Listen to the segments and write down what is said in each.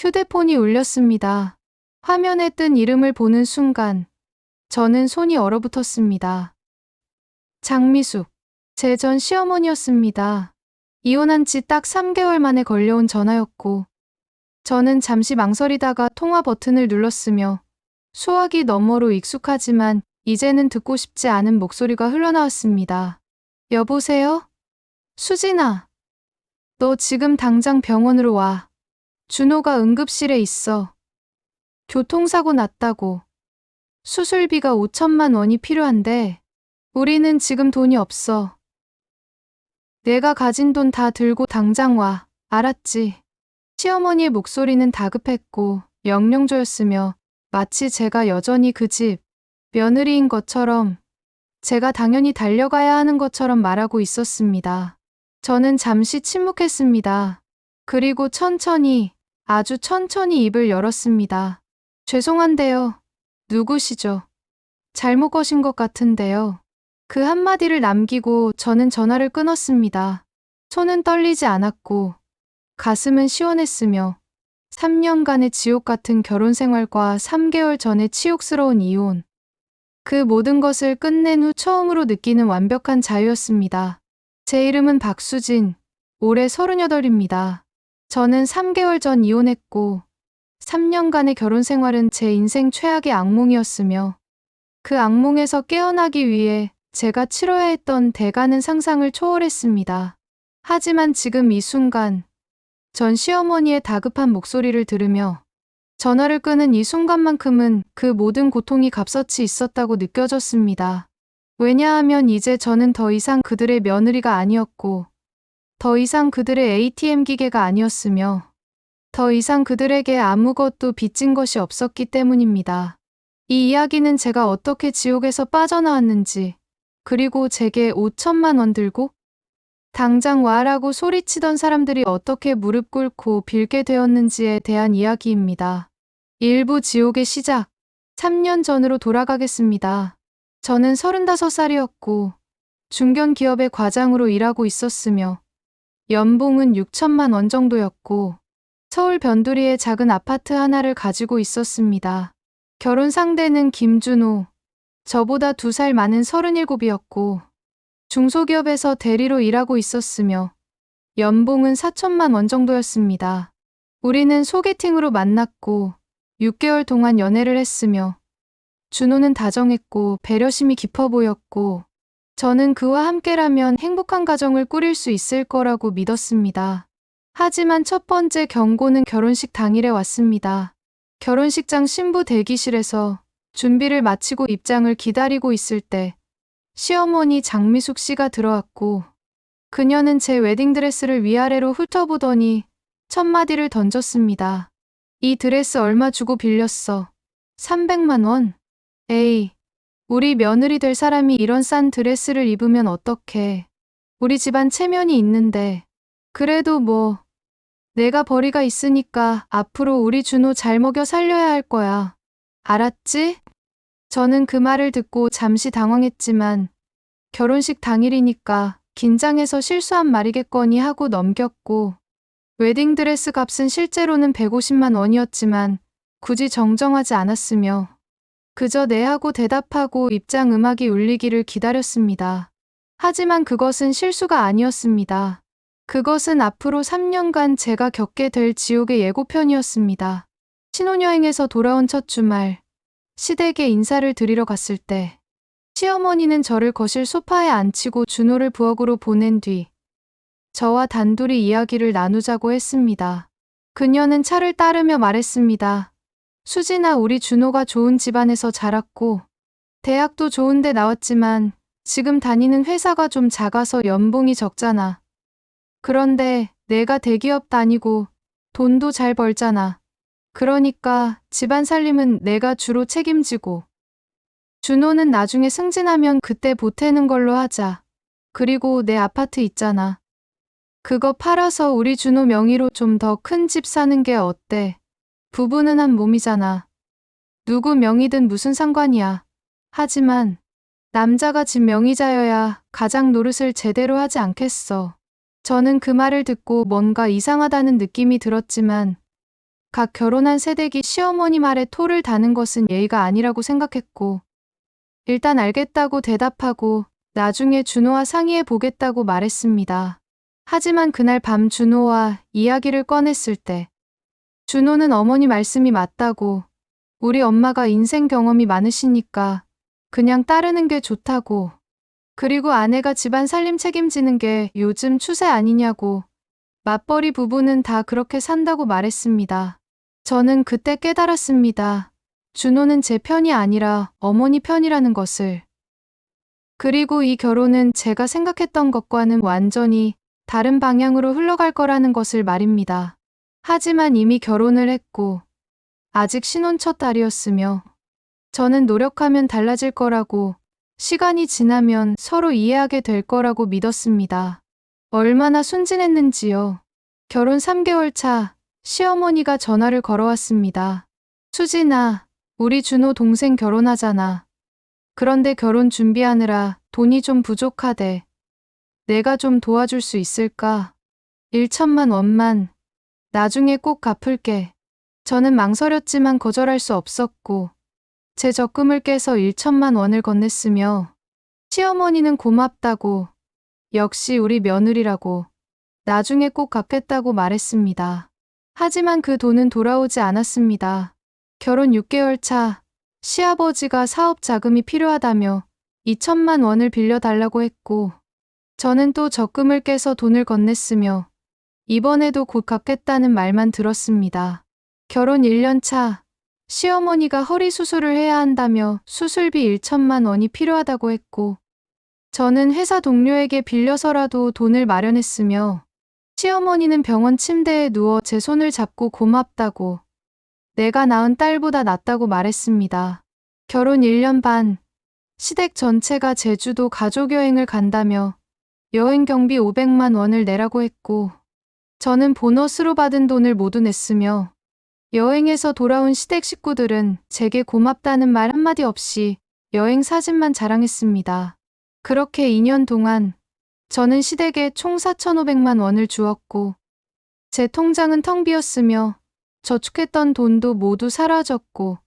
휴대폰이 울렸습니다. 화면에 뜬 이름을 보는 순간 저는 손이 얼어붙었습니다. 장미숙, 제 전 시어머니였습니다. 이혼한 지 딱 3개월 만에 걸려온 전화였고 저는 잠시 망설이다가 통화 버튼을 눌렀으며 수화기 너머로 익숙하지만 이제는 듣고 싶지 않은 목소리가 흘러나왔습니다. 여보세요? 수진아, 너 지금 당장 병원으로 와. 준호가 응급실에 있어. 교통사고 났다고. 수술비가 5천만 원이 필요한데 우리는 지금 돈이 없어. 내가 가진 돈 다 들고 당장 와. 알았지? 시어머니의 목소리는 다급했고 명령조였으며 마치 제가 여전히 그 집 며느리인 것처럼 제가 당연히 달려가야 하는 것처럼 말하고 있었습니다. 저는 잠시 침묵했습니다. 그리고 천천히, 아주 천천히 입을 열었습니다. 죄송한데요. 누구시죠? 잘못 거신 것 같은데요. 그 한마디를 남기고 저는 전화를 끊었습니다. 손은 떨리지 않았고 가슴은 시원했으며 3년간의 지옥 같은 결혼 생활과 3개월 전의 치욕스러운 이혼. 그 모든 것을 끝낸 후 처음으로 느끼는 완벽한 자유였습니다. 제 이름은 박수진, 올해 38입니다. 저는 3개월 전 이혼했고 3년간의 결혼 생활은 제 인생 최악의 악몽이었으며 그 악몽에서 깨어나기 위해 제가 치러야 했던 대가는 상상을 초월했습니다. 하지만 지금 이 순간 전 시어머니의 다급한 목소리를 들으며 전화를 끄는 이 순간만큼은 그 모든 고통이 값어치 있었다고 느껴졌습니다. 왜냐하면 이제 저는 더 이상 그들의 며느리가 아니었고 더 이상 그들의 ATM 기계가 아니었으며 더 이상 그들에게 아무것도 빚진 것이 없었기 때문입니다. 이 이야기는 제가 어떻게 지옥에서 빠져나왔는지 그리고 제게 5천만 원 들고 당장 와라고 소리치던 사람들이 어떻게 무릎 꿇고 빌게 되었는지에 대한 이야기입니다. 일부 지옥의 시작, 3년 전으로 돌아가겠습니다. 저는 35살이었고 중견 기업의 과장으로 일하고 있었으며 연봉은 6천만 원 정도였고 서울 변두리에 작은 아파트 하나를 가지고 있었습니다. 결혼 상대는 김준호, 저보다 2살 많은 37이었고 중소기업에서 대리로 일하고 있었으며 연봉은 4천만 원 정도였습니다. 우리는 소개팅으로 만났고 6개월 동안 연애를 했으며 준호는 다정했고 배려심이 깊어 보였고 저는 그와 함께라면 행복한 가정을 꾸릴 수 있을 거라고 믿었습니다. 하지만 첫 번째 경고는 결혼식 당일에 왔습니다. 결혼식장 신부 대기실에서 준비를 마치고 입장을 기다리고 있을 때 시어머니 장미숙 씨가 들어왔고 그녀는 제 웨딩드레스를 위아래로 훑어보더니 첫 마디를 던졌습니다. 이 드레스 얼마 주고 빌렸어? 300만 원? 에이, 우리 며느리 될 사람이 이런 싼 드레스를 입으면 어떡해. 우리 집안 체면이 있는데. 그래도 뭐 내가 벌이가 있으니까 앞으로 우리 준호 잘 먹여 살려야 할 거야. 알았지? 저는 그 말을 듣고 잠시 당황했지만 결혼식 당일이니까 긴장해서 실수한 말이겠거니 하고 넘겼고 웨딩드레스 값은 실제로는 150만 원이었지만 굳이 정정하지 않았으며 그저 네 하고 대답하고 입장 음악이 울리기를 기다렸습니다. 하지만 그것은 실수가 아니었습니다. 그것은 앞으로 3년간 제가 겪게 될 지옥의 예고편이었습니다. 신혼여행에서 돌아온 첫 주말, 시댁에 인사를 드리러 갔을 때 시어머니는 저를 거실 소파에 앉히고 준호를 부엌으로 보낸 뒤 저와 단둘이 이야기를 나누자고 했습니다. 그녀는 차를 따르며 말했습니다. 수진아, 우리 준호가 좋은 집안에서 자랐고 대학도 좋은데 나왔지만 지금 다니는 회사가 좀 작아서 연봉이 적잖아. 그런데 내가 대기업 다니고 돈도 잘 벌잖아. 그러니까 집안 살림은 내가 주로 책임지고 준호는 나중에 승진하면 그때 보태는 걸로 하자. 그리고 내 아파트 있잖아. 그거 팔아서 우리 준호 명의로 좀 더 큰 집 사는 게 어때? 부부는 한 몸이잖아. 누구 명의든 무슨 상관이야. 하지만 남자가 집 명의자여야 가장 노릇을 제대로 하지 않겠어. 저는 그 말을 듣고 뭔가 이상하다는 느낌이 들었지만 각 결혼한 새댁이 시어머니 말에 토를 다는 것은 예의가 아니라고 생각했고, 일단 알겠다고 대답하고 나중에 준호와 상의해 보겠다고 말했습니다. 하지만 그날 밤 준호와 이야기를 꺼냈을 때 준호는 어머니 말씀이 맞다고, 우리 엄마가 인생 경험이 많으시니까 그냥 따르는 게 좋다고, 그리고 아내가 집안 살림 책임지는 게 요즘 추세 아니냐고, 맞벌이 부부는 다 그렇게 산다고 말했습니다. 저는 그때 깨달았습니다. 준호는 제 편이 아니라 어머니 편이라는 것을. 그리고 이 결혼은 제가 생각했던 것과는 완전히 다른 방향으로 흘러갈 거라는 것을 말입니다. 하지만 이미 결혼을 했고 아직 신혼 첫 달이었으며 저는 노력하면 달라질 거라고, 시간이 지나면 서로 이해하게 될 거라고 믿었습니다. 얼마나 순진했는지요. 결혼 3개월 차 시어머니가 전화를 걸어왔습니다. 수진아, 우리 준호 동생 결혼하잖아. 그런데 결혼 준비하느라 돈이 좀 부족하대. 내가 좀 도와줄 수 있을까? 1천만 원만. 나중에 꼭 갚을게. 저는 망설였지만 거절할 수 없었고 제 적금을 깨서 1천만 원을 건넸으며 시어머니는 고맙다고, 역시 우리 며느리라고, 나중에 꼭 갚겠다고 말했습니다. 하지만 그 돈은 돌아오지 않았습니다. 결혼 6개월 차 시아버지가 사업 자금이 필요하다며 2천만 원을 빌려달라고 했고 저는 또 적금을 깨서 돈을 건넸으며 이번에도 곧 갚겠다는 말만 들었습니다. 결혼 1년 차 시어머니가 허리 수술을 해야 한다며 수술비 1천만 원이 필요하다고 했고 저는 회사 동료에게 빌려서라도 돈을 마련했으며 시어머니는 병원 침대에 누워 제 손을 잡고 고맙다고, 내가 낳은 딸보다 낫다고 말했습니다. 결혼 1년 반, 시댁 전체가 제주도 가족여행을 간다며 여행 경비 500만 원을 내라고 했고 저는 보너스로 받은 돈을 모두 냈으며 여행에서 돌아온 시댁 식구들은 제게 고맙다는 말 한마디 없이 여행 사진만 자랑했습니다. 그렇게 2년 동안 저는 시댁에 총 4,500만 원을 주었고 제 통장은 텅 비었으며 저축했던 돈도 모두 사라졌고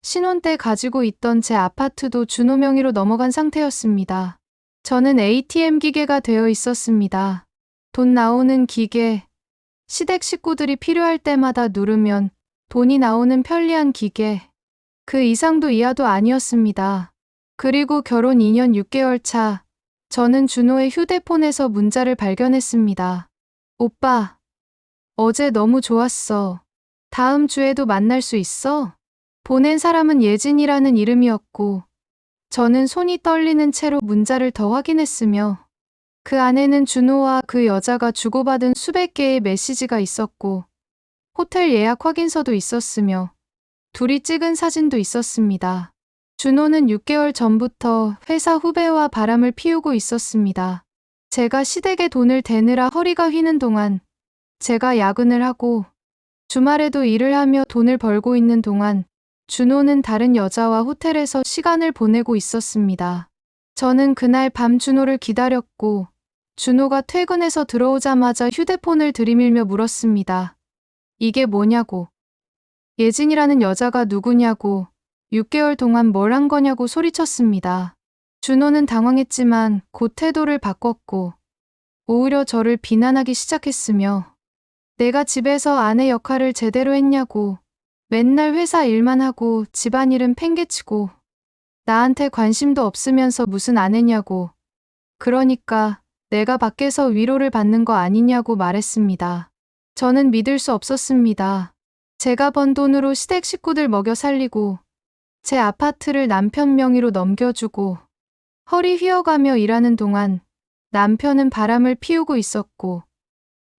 신혼 때 가지고 있던 제 아파트도 준호 명의로 넘어간 상태였습니다. 저는 ATM 기계가 되어 있었습니다. 돈 나오는 기계, 시댁 식구들이 필요할 때마다 누르면 돈이 나오는 편리한 기계, 그 이상도 이하도 아니었습니다. 그리고 결혼 2년 6개월 차 저는 준호의 휴대폰에서 문자를 발견했습니다. 오빠, 어제 너무 좋았어. 다음 주에도 만날 수 있어? 보낸 사람은 예진이라는 이름이었고 저는 손이 떨리는 채로 문자를 더 확인했으며 그 안에는 준호와 그 여자가 주고받은 수백 개의 메시지가 있었고 호텔 예약 확인서도 있었으며 둘이 찍은 사진도 있었습니다. 준호는 6개월 전부터 회사 후배와 바람을 피우고 있었습니다. 제가 시댁에 돈을 대느라 허리가 휘는 동안 제가 야근을 하고 주말에도 일을 하며 돈을 벌고 있는 동안 준호는 다른 여자와 호텔에서 시간을 보내고 있었습니다. 저는 그날 밤 준호를 기다렸고 준호가 퇴근해서 들어오자마자 휴대폰을 들이밀며 물었습니다. 이게 뭐냐고. 예진이라는 여자가 누구냐고, 6개월 동안 뭘 한 거냐고 소리쳤습니다. 준호는 당황했지만 곧 태도를 바꿨고 오히려 저를 비난하기 시작했으며 내가 집에서 아내 역할을 제대로 했냐고, 맨날 회사 일만 하고 집안일은 팽개치고 나한테 관심도 없으면서 무슨 아내냐고, 그러니까 내가 밖에서 위로를 받는 거 아니냐고 말했습니다. 저는 믿을 수 없었습니다. 제가 번 돈으로 시댁 식구들 먹여 살리고 제 아파트를 남편 명의로 넘겨주고 허리 휘어가며 일하는 동안 남편은 바람을 피우고 있었고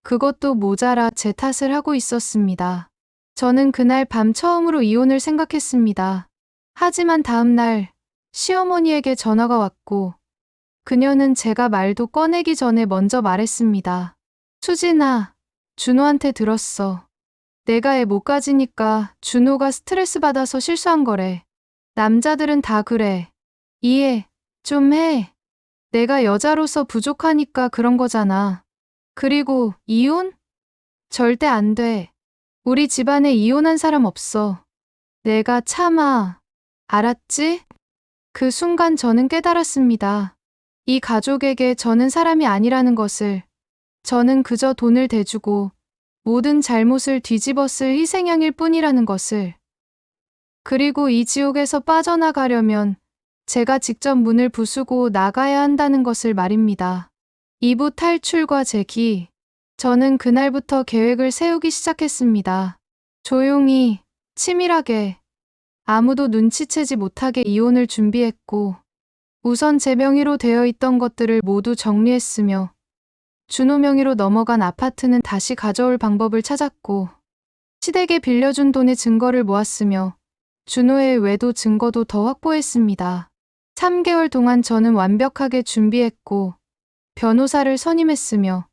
그것도 모자라 제 탓을 하고 있었습니다. 저는 그날 밤 처음으로 이혼을 생각했습니다. 하지만 다음 날 시어머니에게 전화가 왔고 그녀는 제가 말도 꺼내기 전에 먼저 말했습니다. 수진아, 준호한테 들었어. 내가 애 못 가지니까 준호가 스트레스 받아서 실수한 거래. 남자들은 다 그래. 이해 좀 해. 내가 여자로서 부족하니까 그런 거잖아. 그리고 이혼? 절대 안 돼. 우리 집안에 이혼한 사람 없어. 내가 참아. 알았지? 그 순간 저는 깨달았습니다. 이 가족에게 저는 사람이 아니라는 것을. 저는 그저 돈을 대주고 모든 잘못을 뒤집어쓸 희생양일 뿐이라는 것을. 그리고 이 지옥에서 빠져나가려면 제가 직접 문을 부수고 나가야 한다는 것을 말입니다. 2부 탈출과 재기. 저는 그날부터 계획을 세우기 시작했습니다. 조용히, 치밀하게, 아무도 눈치채지 못하게 이혼을 준비했고, 우선 제 명의로 되어 있던 것들을 모두 정리했으며, 준호 명의로 넘어간 아파트는 다시 가져올 방법을 찾았고, 시댁에 빌려준 돈의 증거를 모았으며, 준호의 외도 증거도 더 확보했습니다. 3개월 동안 저는 완벽하게 준비했고, 변호사를 선임했으며,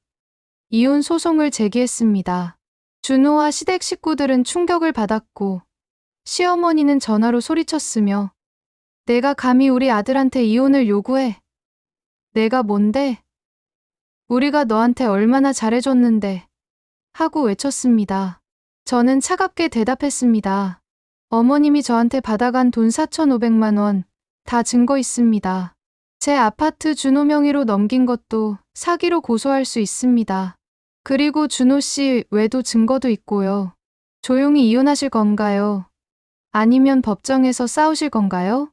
이혼 소송을 제기했습니다. 준호와 시댁 식구들은 충격을 받았고, 시어머니는 전화로 소리쳤으며, 내가 감히 우리 아들한테 이혼을 요구해? 내가 뭔데? 우리가 너한테 얼마나 잘해줬는데? 하고 외쳤습니다. 저는 차갑게 대답했습니다. 어머님이 저한테 받아간 돈 4,500만 원, 다 증거 있습니다. 제 아파트 준호 명의로 넘긴 것도 사기로 고소할 수 있습니다. 그리고 준호 씨 외도 증거도 있고요. 조용히 이혼하실 건가요? 아니면 법정에서 싸우실 건가요?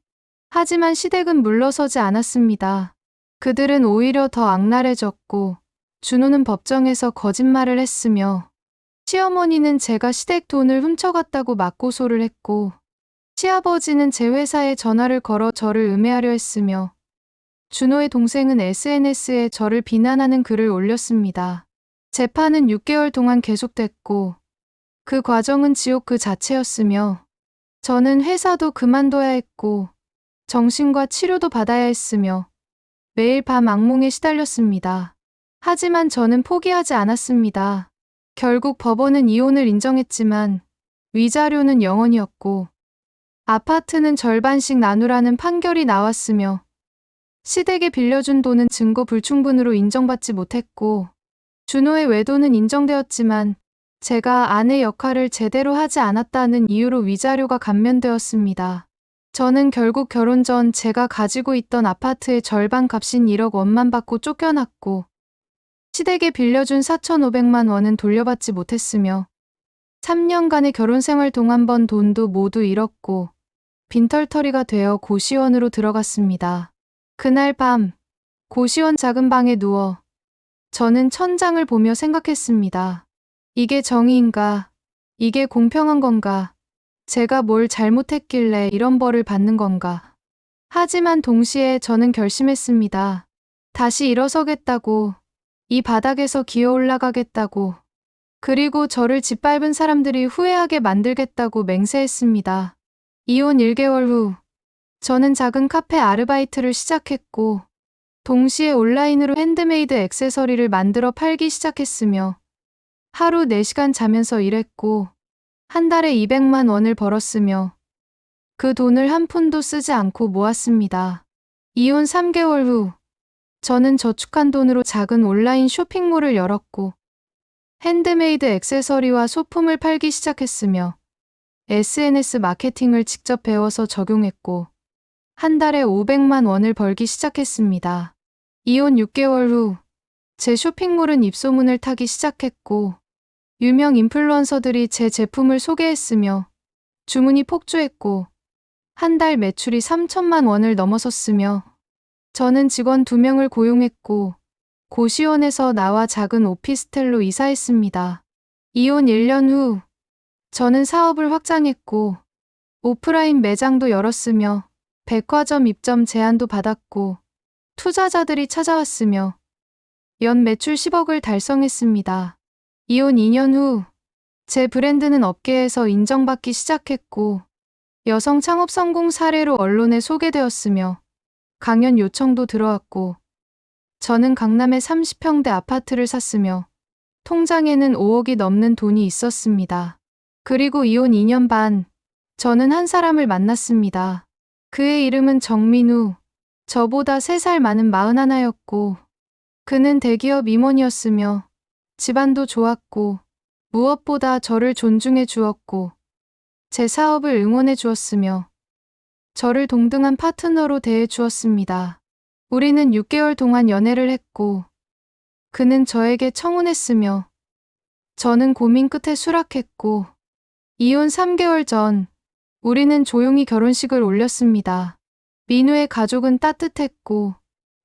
하지만 시댁은 물러서지 않았습니다. 그들은 오히려 더 악랄해졌고, 준호는 법정에서 거짓말을 했으며, 시어머니는 제가 시댁 돈을 훔쳐갔다고 맞고소를 했고, 시아버지는 제 회사에 전화를 걸어 저를 음해하려 했으며, 준호의 동생은 SNS에 저를 비난하는 글을 올렸습니다. 재판은 6개월 동안 계속됐고, 그 과정은 지옥 그 자체였으며, 저는 회사도 그만둬야 했고, 정신과 치료도 받아야 했으며, 매일 밤 악몽에 시달렸습니다. 하지만 저는 포기하지 않았습니다. 결국 법원은 이혼을 인정했지만, 위자료는 0원이었고, 아파트는 절반씩 나누라는 판결이 나왔으며, 시댁에 빌려준 돈은 증거 불충분으로 인정받지 못했고, 준호의 외도는 인정되었지만 제가 아내 역할을 제대로 하지 않았다는 이유로 위자료가 감면되었습니다. 저는 결국 결혼 전 제가 가지고 있던 아파트의 절반 값인 1억 원만 받고 쫓겨났고, 시댁에 빌려준 4,500만 원은 돌려받지 못했으며, 3년간의 결혼 생활 동안 번 돈도 모두 잃었고, 빈털터리가 되어 고시원으로 들어갔습니다. 그날 밤, 고시원 작은 방에 누워 저는 천장을 보며 생각했습니다. 이게 정의인가? 이게 공평한 건가? 제가 뭘 잘못했길래 이런 벌을 받는 건가? 하지만 동시에 저는 결심했습니다. 다시 일어서겠다고, 이 바닥에서 기어 올라가겠다고, 그리고 저를 짓밟은 사람들이 후회하게 만들겠다고 맹세했습니다. 이혼 1개월 후, 저는 작은 카페 아르바이트를 시작했고, 동시에 온라인으로 핸드메이드 액세서리를 만들어 팔기 시작했으며, 하루 4시간 자면서 일했고, 한 달에 200만 원을 벌었으며, 그 돈을 한 푼도 쓰지 않고 모았습니다. 이혼 3개월 후, 저는 저축한 돈으로 작은 온라인 쇼핑몰을 열었고, 핸드메이드 액세서리와 소품을 팔기 시작했으며, SNS 마케팅을 직접 배워서 적용했고, 한 달에 500만 원을 벌기 시작했습니다. 이혼 6개월 후, 제 쇼핑몰은 입소문을 타기 시작했고, 유명 인플루언서들이 제 제품을 소개했으며, 주문이 폭주했고, 한 달 매출이 3천만 원을 넘어섰으며, 저는 직원 2명을 고용했고, 고시원에서 나와 작은 오피스텔로 이사했습니다. 이혼 1년 후, 저는 사업을 확장했고, 오프라인 매장도 열었으며, 백화점 입점 제안도 받았고, 투자자들이 찾아왔으며, 연 매출 10억을 달성했습니다. 이혼 2년 후, 제 브랜드는 업계에서 인정받기 시작했고, 여성 창업 성공 사례로 언론에 소개되었으며, 강연 요청도 들어왔고, 저는 강남의 30평대 아파트를 샀으며, 통장에는 5억이 넘는 돈이 있었습니다. 그리고 이혼 2년 반, 저는 한 사람을 만났습니다. 그의 이름은 정민우, 저보다 3살 많은 41였고, 그는 대기업 임원이었으며, 집안도 좋았고, 무엇보다 저를 존중해 주었고 제 사업을 응원해 주었으며 저를 동등한 파트너로 대해 주었습니다. 우리는 6개월 동안 연애를 했고 그는 저에게 청혼했으며 저는 고민 끝에 수락했고 이혼 3개월 전 우리는 조용히 결혼식을 올렸습니다. 민우의 가족은 따뜻했고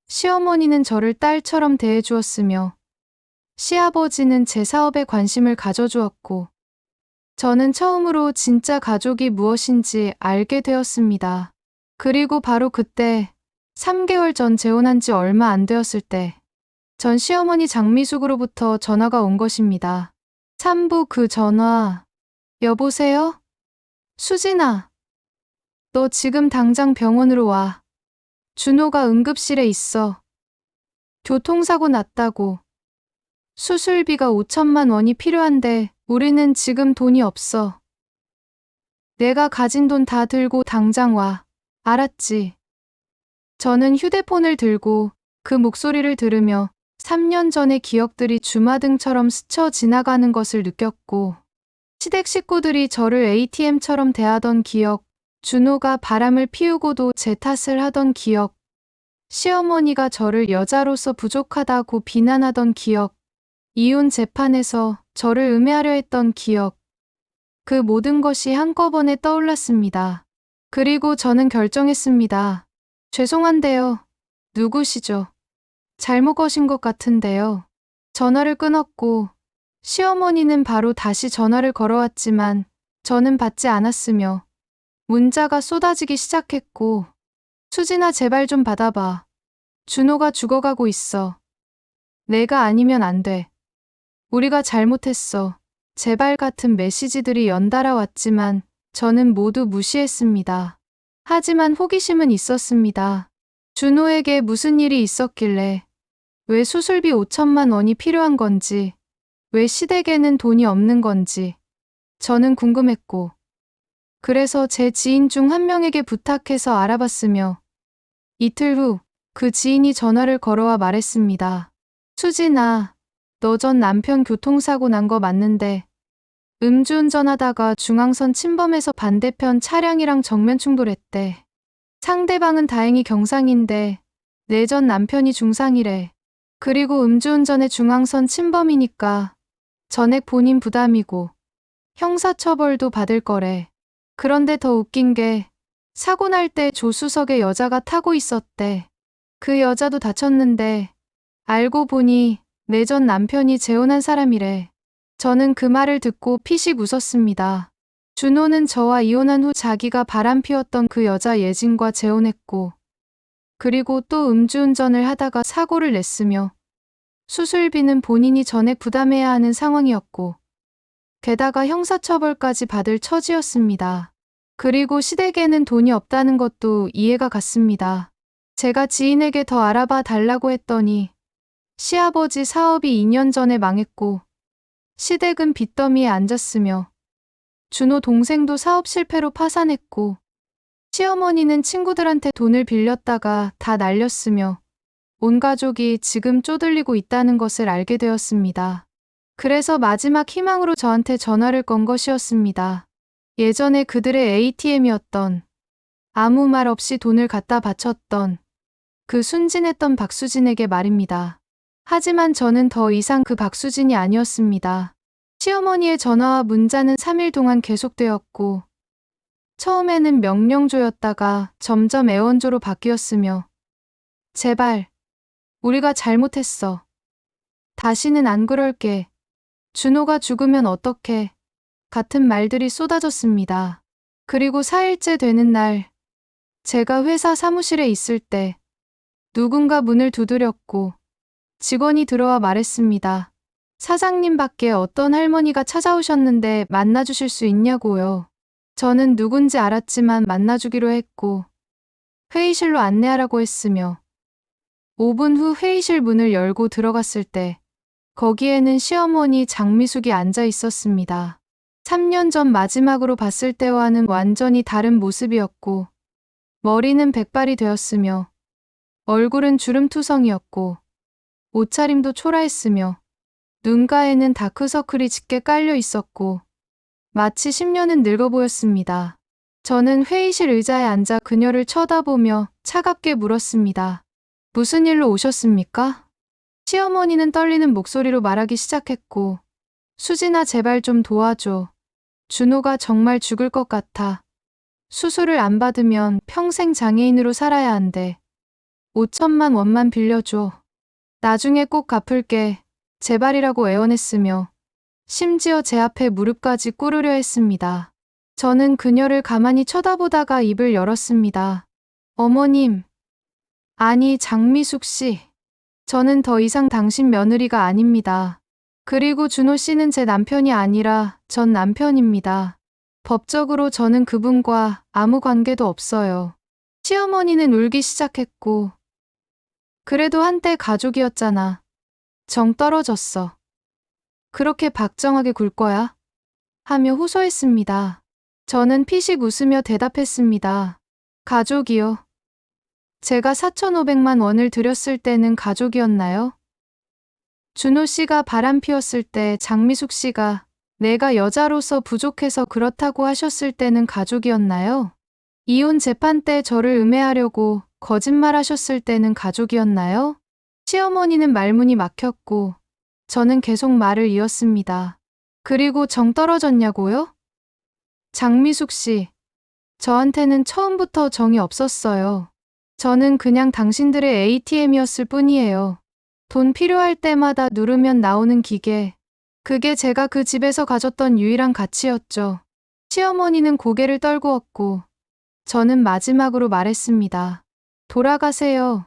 시어머니는 저를 딸처럼 대해 주었으며 시아버지는 제 사업에 관심을 가져주었고 저는 처음으로 진짜 가족이 무엇인지 알게 되었습니다. 그리고 바로 그때 3개월 전 재혼한 지 얼마 안 되었을 때 전 시어머니 장미숙으로부터 전화가 온 것입니다. 3부 그 전화. 여보세요? 수진아, 너 지금 당장 병원으로 와. 준호가 응급실에 있어. 교통사고 났다고. 수술비가 5천만 원이 필요한데 우리는 지금 돈이 없어. 내가 가진 돈 다 들고 당장 와. 알았지? 저는 휴대폰을 들고 그 목소리를 들으며 3년 전의 기억들이 주마등처럼 스쳐 지나가는 것을 느꼈고 시댁 식구들이 저를 ATM처럼 대하던 기억, 준호가 바람을 피우고도 제 탓을 하던 기억, 시어머니가 저를 여자로서 부족하다고 비난하던 기억, 이혼 재판에서 저를 음해하려 했던 기억, 그 모든 것이 한꺼번에 떠올랐습니다. 그리고 저는 결정했습니다. 죄송한데요. 누구시죠? 잘못 거신 것 같은데요. 전화를 끊었고 시어머니는 바로 다시 전화를 걸어왔지만 저는 받지 않았으며 문자가 쏟아지기 시작했고 수진아 제발 좀 받아봐. 준호가 죽어가고 있어. 내가 아니면 안 돼. 우리가 잘못했어. 제발 같은 메시지들이 연달아 왔지만 저는 모두 무시했습니다. 하지만 호기심은 있었습니다. 준호에게 무슨 일이 있었길래, 왜 수술비 5천만 원이 필요한 건지, 왜 시댁에는 돈이 없는 건지 저는 궁금했고 그래서 제 지인 중 한 명에게 부탁해서 알아봤으며 이틀 후 그 지인이 전화를 걸어와 말했습니다. 수진아, 너 전 남편 교통사고 난 거 맞는데 음주운전하다가 중앙선 침범해서 반대편 차량이랑 정면 충돌했대. 상대방은 다행히 경상인데 내 전 남편이 중상이래. 그리고 음주운전의 중앙선 침범이니까 전액 본인 부담이고 형사처벌도 받을 거래. 그런데 더 웃긴 게 사고 날 때 조수석에 여자가 타고 있었대. 그 여자도 다쳤는데 알고 보니 내 전 남편이 재혼한 사람이래. 저는 그 말을 듣고 피식 웃었습니다. 준호는 저와 이혼한 후 자기가 바람 피웠던 그 여자 예진과 재혼했고 그리고 또 음주운전을 하다가 사고를 냈으며 수술비는 본인이 전액 부담해야 하는 상황이었고 게다가 형사처벌까지 받을 처지였습니다. 그리고 시댁에는 돈이 없다는 것도 이해가 갔습니다. 제가 지인에게 더 알아봐 달라고 했더니 시아버지 사업이 2년 전에 망했고 시댁은 빚더미에 앉았으며 준호 동생도 사업 실패로 파산했고 시어머니는 친구들한테 돈을 빌렸다가 다 날렸으며 온 가족이 지금 쪼들리고 있다는 것을 알게 되었습니다. 그래서 마지막 희망으로 저한테 전화를 건 것이었습니다. 예전에 그들의 ATM이었던, 아무 말 없이 돈을 갖다 바쳤던 그 순진했던 박수진에게 말입니다. 하지만 저는 더 이상 그 박수진이 아니었습니다. 시어머니의 전화와 문자는 3일 동안 계속되었고 처음에는 명령조였다가 점점 애원조로 바뀌었으며 제발, 우리가 잘못했어. 다시는 안 그럴게. 준호가 죽으면 어떡해. 같은 말들이 쏟아졌습니다. 그리고 4일째 되는 날, 제가 회사 사무실에 있을 때 누군가 문을 두드렸고 직원이 들어와 말했습니다. 사장님 밖에 어떤 할머니가 찾아오셨는데 만나주실 수 있냐고요. 저는 누군지 알았지만 만나주기로 했고 회의실로 안내하라고 했으며 5분 후 회의실 문을 열고 들어갔을 때 거기에는 시어머니 장미숙이 앉아 있었습니다. 3년 전 마지막으로 봤을 때와는 완전히 다른 모습이었고 머리는 백발이 되었으며 얼굴은 주름투성이었고 옷차림도 초라했으며 눈가에는 다크서클이 짙게 깔려 있었고 마치 10년은 늙어 보였습니다. 저는 회의실 의자에 앉아 그녀를 쳐다보며 차갑게 물었습니다. 무슨 일로 오셨습니까? 시어머니는 떨리는 목소리로 말하기 시작했고, 수진아, 제발 좀 도와줘. 준호가 정말 죽을 것 같아. 수술을 안 받으면 평생 장애인으로 살아야 한대. 5천만 원만 빌려줘. 나중에 꼭 갚을게. 제발이라고 애원했으며 심지어 제 앞에 무릎까지 꿇으려 했습니다. 저는 그녀를 가만히 쳐다보다가 입을 열었습니다. 어머님. 아니, 장미숙 씨. 저는 더 이상 당신 며느리가 아닙니다. 그리고 준호 씨는 제 남편이 아니라 전 남편입니다. 법적으로 저는 그분과 아무 관계도 없어요. 시어머니는 울기 시작했고, 그래도 한때 가족이었잖아. 정 떨어졌어. 그렇게 박정하게 굴 거야? 하며 호소했습니다. 저는 피식 웃으며 대답했습니다. 가족이요. 제가 4,500만 원을 드렸을 때는 가족이었나요? 준호 씨가 바람 피웠을 때 장미숙 씨가 내가 여자로서 부족해서 그렇다고 하셨을 때는 가족이었나요? 이혼 재판 때 저를 음해하려고 거짓말하셨을 때는 가족이었나요? 시어머니는 말문이 막혔고 저는 계속 말을 이었습니다. 그리고 정 떨어졌냐고요? 장미숙 씨, 저한테는 처음부터 정이 없었어요. 저는 그냥 당신들의 ATM이었을 뿐이에요. 돈 필요할 때마다 누르면 나오는 기계. 그게 제가 그 집에서 가졌던 유일한 가치였죠. 시어머니는 고개를 떨구었고 저는 마지막으로 말했습니다. 돌아가세요.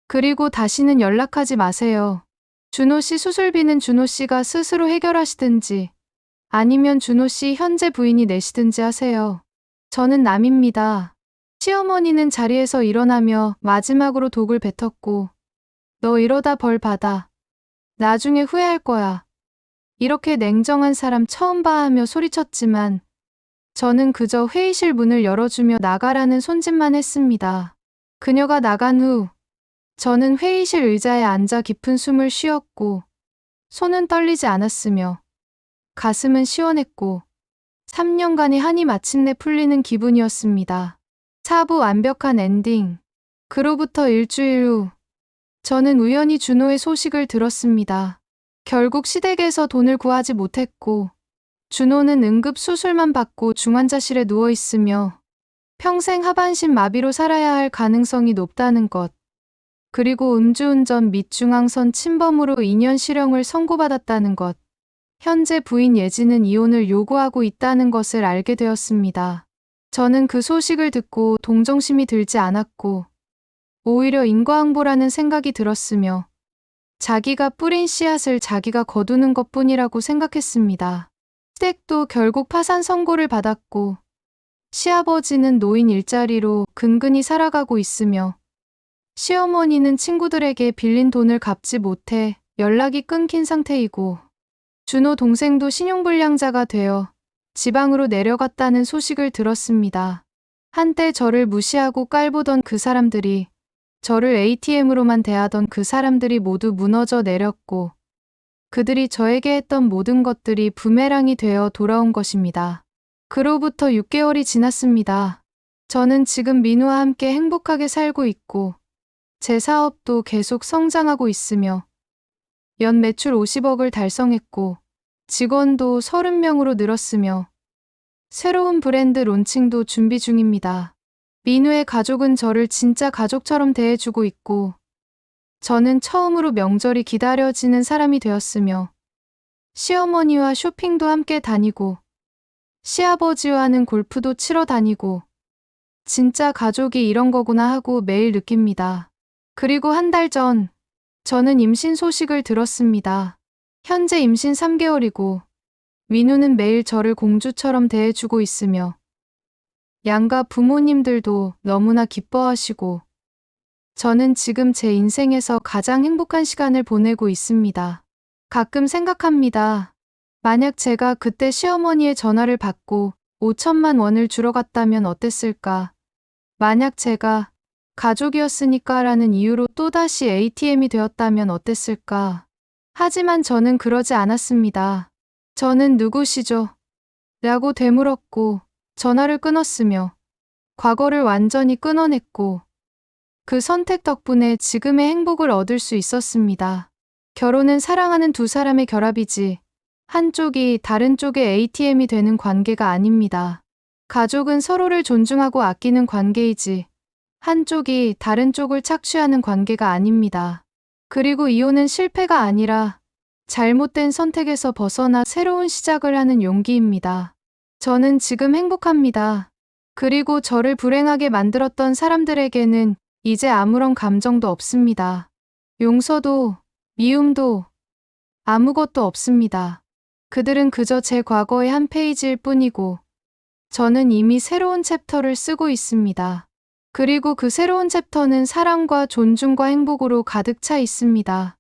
그리고 다시는 연락하지 마세요. 준호 씨 수술비는 준호 씨가 스스로 해결하시든지 아니면 준호 씨 현재 부인이 내시든지 하세요. 저는 남입니다. 시어머니는 자리에서 일어나며 마지막으로 독을 뱉었고 너 이러다 벌 받아. 나중에 후회할 거야. 이렇게 냉정한 사람 처음 봐 하며 소리쳤지만 저는 그저 회의실 문을 열어주며 나가라는 손짓만 했습니다. 그녀가 나간 후 저는 회의실 의자에 앉아 깊은 숨을 쉬었고 손은 떨리지 않았으며 가슴은 시원했고 3년간의 한이 마침내 풀리는 기분이었습니다. 4부 완벽한 엔딩. 그로부터 일주일 후 저는 우연히 준호의 소식을 들었습니다. 결국 시댁에서 돈을 구하지 못했고 준호는 응급수술만 받고 중환자실에 누워있으며 평생 하반신 마비로 살아야 할 가능성이 높다는 것. 그리고 음주운전 및 중앙선 침범으로 2년 실형을 선고받았다는 것. 현재 부인 예지는 이혼을 요구하고 있다는 것을 알게 되었습니다. 저는 그 소식을 듣고 동정심이 들지 않았고 오히려 인과응보라는 생각이 들었으며 자기가 뿌린 씨앗을 자기가 거두는 것뿐이라고 생각했습니다. 시댁도 결국 파산 선고를 받았고 시아버지는 노인 일자리로 근근히 살아가고 있으며 시어머니는 친구들에게 빌린 돈을 갚지 못해 연락이 끊긴 상태이고 준호 동생도 신용불량자가 되어 지방으로 내려갔다는 소식을 들었습니다. 한때 저를 무시하고 깔보던 그 사람들이 저를 ATM으로만 대하던 그 사람들이 모두 무너져 내렸고 그들이 저에게 했던 모든 것들이 부메랑이 되어 돌아온 것입니다. 그로부터 6개월이 지났습니다. 저는 지금 민우와 함께 행복하게 살고 있고 제 사업도 계속 성장하고 있으며 연 매출 50억을 달성했고 직원도 30명으로 늘었으며 새로운 브랜드 론칭도 준비 중입니다. 민우의 가족은 저를 진짜 가족처럼 대해주고 있고 저는 처음으로 명절이 기다려지는 사람이 되었으며 시어머니와 쇼핑도 함께 다니고 시아버지와는 골프도 치러 다니고 진짜 가족이 이런 거구나 하고 매일 느낍니다. 그리고 한 달 전 저는 임신 소식을 들었습니다. 현재 임신 3개월이고 민우는 매일 저를 공주처럼 대해주고 있으며 양가 부모님들도 너무나 기뻐하시고 저는 지금 제 인생에서 가장 행복한 시간을 보내고 있습니다. 가끔 생각합니다. 만약 제가 그때 시어머니의 전화를 받고 5천만 원을 주러 갔다면 어땠을까? 만약 제가 가족이었으니까 라는 이유로 또다시 ATM이 되었다면 어땠을까? 하지만 저는 그러지 않았습니다. 저는 누구시죠? 라고 되물었고 전화를 끊었으며 과거를 완전히 끊어냈고 그 선택 덕분에 지금의 행복을 얻을 수 있었습니다. 결혼은 사랑하는 두 사람의 결합이지 한쪽이 다른 쪽의 ATM이 되는 관계가 아닙니다. 가족은 서로를 존중하고 아끼는 관계이지 한쪽이 다른 쪽을 착취하는 관계가 아닙니다. 그리고 이혼은 실패가 아니라 잘못된 선택에서 벗어나 새로운 시작을 하는 용기입니다. 저는 지금 행복합니다. 그리고 저를 불행하게 만들었던 사람들에게는 이제 아무런 감정도 없습니다. 용서도, 미움도, 아무것도 없습니다. 그들은 그저 제 과거의 한 페이지일 뿐이고, 저는 이미 새로운 챕터를 쓰고 있습니다. 그리고 그 새로운 챕터는 사랑과 존중과 행복으로 가득 차 있습니다.